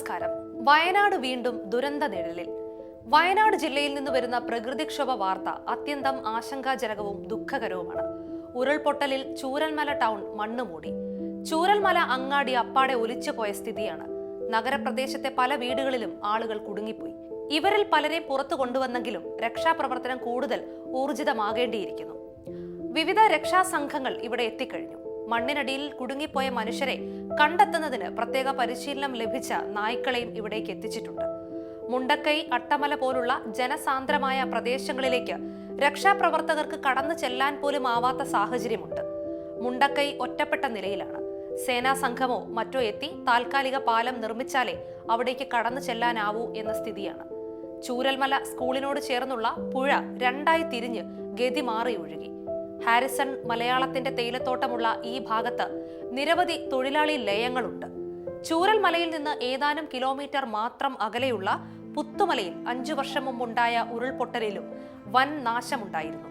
നമസ്കാരം. വയനാട് വീണ്ടും ദുരന്ത നിഴലിൽ. വയനാട് ജില്ലയിൽ നിന്ന് വരുന്ന പ്രകൃതിക്ഷോഭ വാർത്ത അത്യന്തം ആശങ്കാജനകവും ദുഃഖകരവുമാണ്. ഉരുൾപൊട്ടലിൽ ചൂരൽമല ടൗൺ മണ്ണുമൂടി. ചൂരൽമല അങ്ങാടി അപ്പാടെ ഒലിച്ചുപോയ സ്ഥിതിയാണ്. നഗരപ്രദേശത്തെ പല വീടുകളിലും ആളുകൾ കുടുങ്ങിപ്പോയി. ഇവരിൽ പലരെ പുറത്തു കൊണ്ടുവന്നെങ്കിലും രക്ഷാപ്രവർത്തനം കൂടുതൽ ഊർജിതമാകേണ്ടിയിരിക്കുന്നു. വിവിധ രക്ഷാസംഘങ്ങൾ ഇവിടെ എത്തിക്കഴിഞ്ഞു. മണ്ണിനടിയിൽ കുടുങ്ങിപ്പോയ മനുഷ്യരെ കണ്ടെത്തുന്നതിന് പ്രത്യേക പരിശീലനം ലഭിച്ച നായ്ക്കളെയും ഇവിടേക്ക് എത്തിച്ചിട്ടുണ്ട്. മുണ്ടക്കൈ, അട്ടമല പോലുള്ള ജനസാന്ദ്രമായ പ്രദേശങ്ങളിലേക്ക് രക്ഷാപ്രവർത്തകർക്ക് കടന്നു ചെല്ലാൻ പോലും ആവാത്ത സാഹചര്യമുണ്ട്. മുണ്ടക്കൈ ഒറ്റപ്പെട്ട നിലയിലാണ്. സേനാ സംഘമോ മറ്റോ എത്തി താൽക്കാലിക പാലം നിർമ്മിച്ചാലേ അവിടേക്ക് കടന്നു ചെല്ലാനാവൂ എന്ന സ്ഥിതിയാണ്. ചൂരൽമല സ്കൂളിനോട് ചേർന്നുള്ള പുഴ രണ്ടായി തിരിഞ്ഞ് ഗതി മാറി ഒഴുകി. ഹാരിസൺ മലയാളത്തിന്റെ തേയിലത്തോട്ടമുള്ള ഈ ഭാഗത്ത് നിരവധി തൊഴിലാളി ലയങ്ങളുണ്ട്. ചൂരൽമലയിൽ നിന്ന് ഏതാനും കിലോമീറ്റർ മാത്രം അകലെയുള്ള പുത്തുമലയിൽ 5 വർഷം മുമ്പുണ്ടായ ഉരുൾപൊട്ടലിലും വൻ നാശമുണ്ടായിരുന്നു.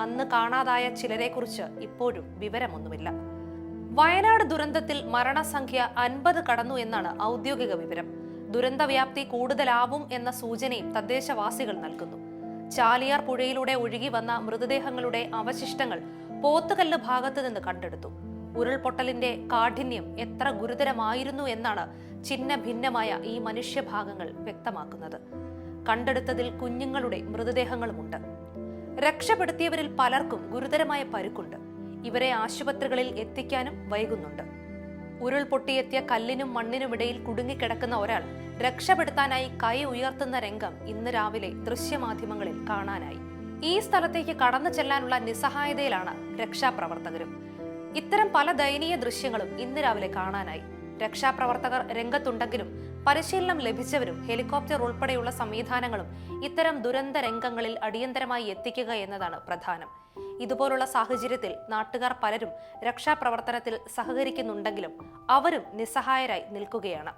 അന്ന് കാണാതായ ചിലരെക്കുറിച്ച് ഇപ്പോഴും വിവരമൊന്നുമില്ല. വയനാട് ദുരന്തത്തിൽ മരണസംഖ്യ 50 കടന്നു എന്നാണ് ഔദ്യോഗിക വിവരം. ദുരന്തവ്യാപ്തി കൂടുതലാവും എന്ന സൂചനയും തദ്ദേശവാസികൾ നൽകുന്നു. ചാലിയാർ പുഴയിലൂടെ ഒഴുകി വന്ന മൃതദേഹങ്ങളുടെ അവശിഷ്ടങ്ങൾ പോത്തുകല്ല് ഭാഗത്ത് നിന്ന് കണ്ടെടുത്തു. ഉരുൾപൊട്ടലിന്റെ കാഠിന്യം എത്ര ഗുരുതരമായിരുന്നു എന്നാണ് ഛിന്ന ഭിന്നമായ ഈ മനുഷ്യഭാഗങ്ങൾ വ്യക്തമാക്കുന്നത്. കണ്ടെടുത്തതിൽ കുഞ്ഞുങ്ങളുടെ മൃതദേഹങ്ങളുമുണ്ട്. രക്ഷപ്പെടുത്തിയവരിൽ പലർക്കും ഗുരുതരമായ പരുക്കുണ്ട്. ഇവരെ ആശുപത്രികളിൽ എത്തിക്കാനും വൈകുന്നുണ്ട്. ഉരുൾപൊട്ടിയെത്തിയ കല്ലിനും മണ്ണിനുമിടയിൽ കുടുങ്ങിക്കിടക്കുന്ന ഒരാൾ രക്ഷപ്പെടുത്താനായി കൈ ഉയർത്തുന്ന രംഗം ഇന്ന് രാവിലെ ദൃശ്യമാധ്യമങ്ങളിൽ കാണാനായി. ഈ സ്ഥലത്തേക്ക് കടന്നു ചെല്ലാനുള്ള നിസ്സഹായതയിലാണ് രക്ഷാപ്രവർത്തകരും. ഇത്തരം പല ദയനീയ ദൃശ്യങ്ങളും ഇന്ന് രാവിലെ കാണാനായി. രക്ഷാപ്രവർത്തകർ രംഗത്തുണ്ടെങ്കിലും പരിശീലനം ലഭിച്ചവരും ഹെലികോപ്റ്റർ ഉൾപ്പെടെയുള്ള സംവിധാനങ്ങളും ഇത്തരം ദുരന്ത രംഗങ്ങളിൽ അടിയന്തരമായി എത്തിക്കുക എന്നതാണ് പ്രധാനം. ഇതുപോലുള്ള സാഹചര്യത്തിൽ നാട്ടുകാർ പലരും രക്ഷാപ്രവർത്തനത്തിൽ സഹകരിക്കുന്നുണ്ടെങ്കിലും അവരും നിസ്സഹായരായി നിൽക്കുകയാണ്.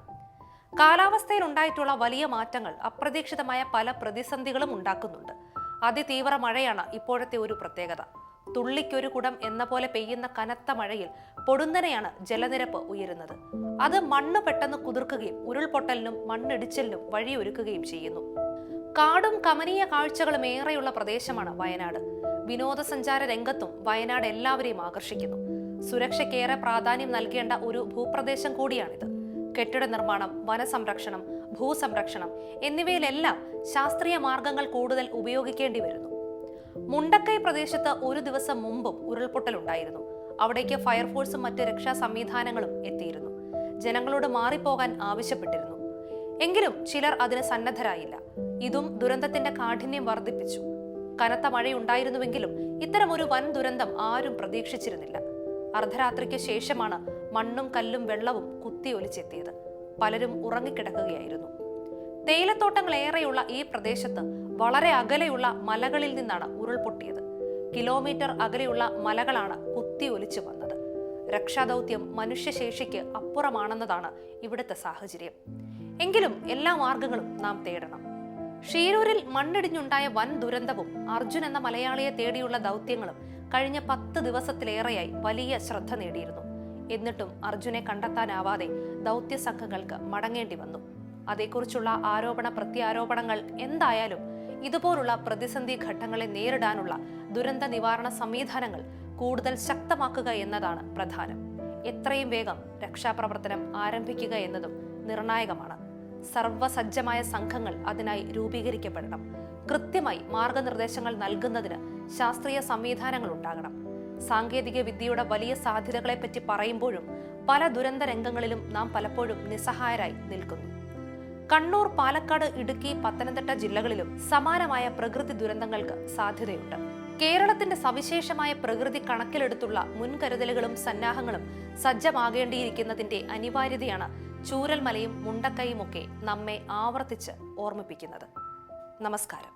കാലാവസ്ഥയിൽ ഉണ്ടായിട്ടുള്ള വലിയ മാറ്റങ്ങൾ അപ്രതീക്ഷിതമായ പല പ്രതിസന്ധികളും ഉണ്ടാക്കുന്നുണ്ട്. അതിതീവ്ര മഴയാണ് ഇപ്പോഴത്തെ ഒരു പ്രത്യേകത. തുള്ളിക്കൊരു കുടം എന്ന പോലെ പെയ്യുന്ന കനത്ത മഴയിൽ പൊടുന്നനെയാണ് ജലനിരപ്പ് ഉയരുന്നത്. അത് മണ്ണ് പെട്ടെന്ന് കുതിർക്കുകയും ഉരുൾപൊട്ടലിനും മണ്ണിടിച്ചിലിനും വഴിയൊരുക്കുകയും ചെയ്യുന്നു. കാടും കമനീയ കാഴ്ചകളും ഏറെയുള്ള പ്രദേശമാണ് വയനാട്. വിനോദസഞ്ചാര രംഗത്തും വയനാട് എല്ലാവരെയും ആകർഷിക്കുന്നു. സുരക്ഷയ്ക്കേറെ പ്രാധാന്യം നൽകേണ്ട ഒരു ഭൂപ്രദേശം കൂടിയാണിത്. കെട്ടിട നിർമ്മാണം, വനസംരക്ഷണം, ഭൂസംരക്ഷണം എന്നിവയിലെല്ലാം ശാസ്ത്രീയ മാർഗങ്ങൾ കൂടുതൽ ഉപയോഗിക്കേണ്ടി വരുന്നു. മുണ്ടക്കൈ പ്രദേശത്ത് ഒരു ദിവസം മുമ്പും ഉരുൾപൊട്ടലുണ്ടായിരുന്നു. അവിടേക്ക് ഫയർഫോഴ്സും മറ്റ് രക്ഷാ സംവിധാനങ്ങളും എത്തിയിരുന്നു. ജനങ്ങളോട് മാറിപ്പോകാൻ ആവശ്യപ്പെട്ടിരുന്നു. എങ്കിലും ചിലർ അതിന് സന്നദ്ധരായില്ല. ഇതും ദുരന്തത്തിന്റെ കാഠിന്യം വർദ്ധിപ്പിച്ചു. കനത്ത മഴയുണ്ടായിരുന്നുവെങ്കിലും ഇത്തരമൊരു വൻ ദുരന്തം ആരും പ്രതീക്ഷിച്ചിരുന്നില്ല. അർദ്ധരാത്രിക്ക് ശേഷമാണ് മണ്ണും കല്ലും വെള്ളവും കുത്തിയൊലിച്ചെത്തിയത്. പലരും ഉറങ്ങിക്കിടക്കുകയായിരുന്നു. തേയിലത്തോട്ടങ്ങൾ ഏറെയുള്ള ഈ പ്രദേശത്ത് വളരെ അകലെയുള്ള മലകളിൽ നിന്നാണ് ഉരുൾപൊട്ടിയത്. കിലോമീറ്റർ അകലെയുള്ള മലകളാണ് കുത്തിയൊലിച്ചു വന്നത്. രക്ഷാദൗത്യം മനുഷ്യശേഷിക്ക് അപ്പുറമാണെന്നതാണ് ഇവിടുത്തെ സാഹചര്യം. എങ്കിലും എല്ലാ മാർഗങ്ങളും നാം തേടണം. ഷീരൂരിൽ മണ്ണിടിഞ്ഞുണ്ടായ വൻ ദുരന്തവും അർജുൻ എന്ന മലയാളിയെ തേടിയുള്ള ദൗത്യങ്ങളും കഴിഞ്ഞ 10 ദിവസത്തിലേറെയായി വലിയ ശ്രദ്ധ നേടിയിരുന്നു. എന്നിട്ടും അർജുനെ കണ്ടെത്താനാവാതെ ദൗത്യ സംഘങ്ങൾക്ക് മടങ്ങേണ്ടി വന്നു. അതേക്കുറിച്ചുള്ള ആരോപണ പ്രത്യാരോപണങ്ങൾ എന്തായാലും ഇതുപോലുള്ള പ്രതിസന്ധി ഘട്ടങ്ങളെ നേരിടാനുള്ള ദുരന്ത നിവാരണ സംവിധാനങ്ങൾ കൂടുതൽ ശക്തമാക്കുക എന്നതാണ് പ്രധാനം. എത്രയും വേഗം രക്ഷാപ്രവർത്തനം ആരംഭിക്കുക എന്നതും നിർണായകമാണ്. സർവസജ്ജമായ സംഘങ്ങൾ അതിനായി രൂപീകരിക്കപ്പെടണം. കൃത്യമായി മാർഗനിർദ്ദേശങ്ങൾ നൽകുന്നതിന് ശാസ്ത്രീയ സംവിധാനങ്ങൾ ഉണ്ടാകണം. സാങ്കേതിക വിദ്യയുടെ വലിയ സാധ്യതകളെപ്പറ്റി പറയുമ്പോഴും പല ദുരന്ത രംഗങ്ങളിലും നാം പലപ്പോഴും നിസ്സഹായരായി നിൽക്കുന്നു. കണ്ണൂർ, പാലക്കാട്, ഇടുക്കി, പത്തനംതിട്ട ജില്ലകളിലും സമാനമായ പ്രകൃതി ദുരന്തങ്ങൾക്ക് സാധ്യതയുണ്ട്. കേരളത്തിന്റെ സവിശേഷമായ പ്രകൃതി കണക്കിലെടുത്തുള്ള മുൻകരുതലുകളും സന്നാഹങ്ങളും സജ്ജമാകേണ്ടിയിരിക്കുന്നതിന്റെ അനിവാര്യതയാണ് ചൂരൽമലയും മുണ്ടക്കൈയുമൊക്കെ നമ്മെ ആവർത്തിച്ച് ഓർമ്മിപ്പിക്കുന്നത്. നമസ്കാരം.